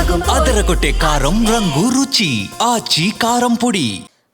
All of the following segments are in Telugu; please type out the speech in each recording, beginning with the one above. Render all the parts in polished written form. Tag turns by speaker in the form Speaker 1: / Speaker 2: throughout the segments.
Speaker 1: అదరగొట్టే కారం రంగు రుచి ఆచి కారం పొడి.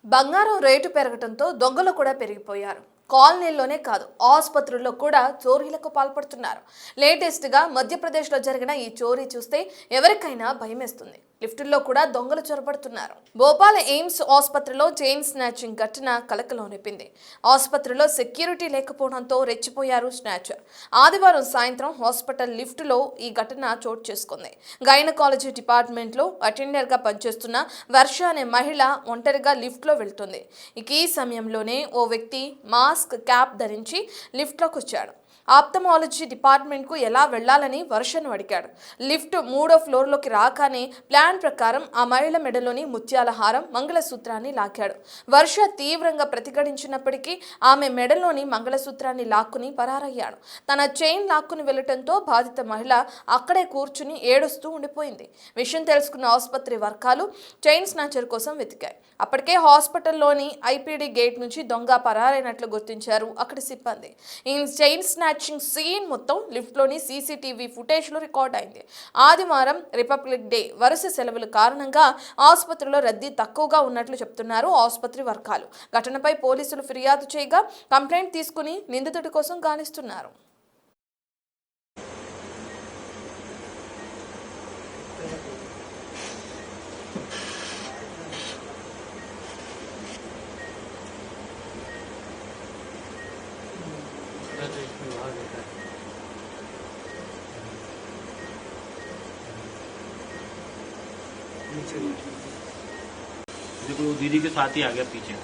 Speaker 2: బంగారం రేటు పెరగడంతో దొంగలు కూడా పెరిగిపోయారు. కాలనీల్లోనే కాదు, ఆసుపత్రుల్లో కూడా చోరీలకు పాల్పడుతున్నారు. లేటెస్ట్గా మధ్యప్రదేశ్లో జరిగిన ఈ చోరీ చూస్తే ఎవరికైనా భయమేస్తుంది. లిఫ్టుల్లో కూడా దొంగలు చొరబడుతున్నారు. భోపాల్ ఎయిమ్స్ ఆసుపత్రిలో చైన్ స్నాచింగ్ ఘటన కలకలం రేపింది. ఆసుపత్రిలో సెక్యూరిటీ లేకపోవడంతో రెచ్చిపోయారు స్నాచర్. ఆదివారం సాయంత్రం హాస్పిటల్ లిఫ్టులో ఈ ఘటన చోటు చేసుకుంది. గైనకాలజీ డిపార్ట్మెంట్లో అటెండర్గా పనిచేస్తున్న వర్ష అనే మహిళ ఒంటరిగా లిఫ్ట్లో వెళ్తుంది. ఇక ఈ సమయంలోనే ఓ వ్యక్తి మాస్క్, క్యాప్ ధరించి లిఫ్ట్లోకి వచ్చాడు. ఆప్థమాలజీ డిపార్ట్మెంట్కు ఎలా వెళ్లాలని వర్షను అడిగాడు. లిఫ్ట్ 3వ ఫ్లోర్లోకి రాగానే ప్లాన్ ప్రకారం ఆ మహిళ మెడలోని ముత్యాల హారం, మంగళసూత్రాన్ని లాగాడు. వర్ష తీవ్రంగా ప్రతిఘటించినప్పటికీ ఆమె మెడలోని మంగళసూత్రాన్ని లాక్కుని పరారయ్యాడు. తన చైన్ లాక్కుని వెళ్లటంతో బాధిత మహిళ అక్కడే కూర్చుని ఏడుస్తూ ఉండిపోయింది. విషయం తెలుసుకున్న ఆసుపత్రి వర్గాలు చైన్ స్నాచర్ కోసం వెతికాయి. అప్పటికే హాస్పిటల్లోని ఐపీడీ గేట్ నుంచి దొంగ పరారైనట్లు గుర్తించారు అక్కడి సిబ్బంది. ఈ చైన్ స్నాచింగ్ సీన్ మొత్తం లిఫ్ట్లోని సీసీటీవీ ఫుటేజ్లో రికార్డ్ అయింది. ఆదివారం రిపబ్లిక్ డే వరుస సెలవుల కారణంగా ఆసుపత్రిలో రద్దీ తక్కువగా ఉన్నట్లు చెప్తున్నారు ఆసుపత్రి వర్గాలు. ఘటనపై పోలీసులు ఫిర్యాదు చేయగా కంప్లైంట్ తీసుకుని నిందితుడి కోసం గాలిస్తున్నారు.
Speaker 3: देखो दीदी के साथ ही आ गया पीछे।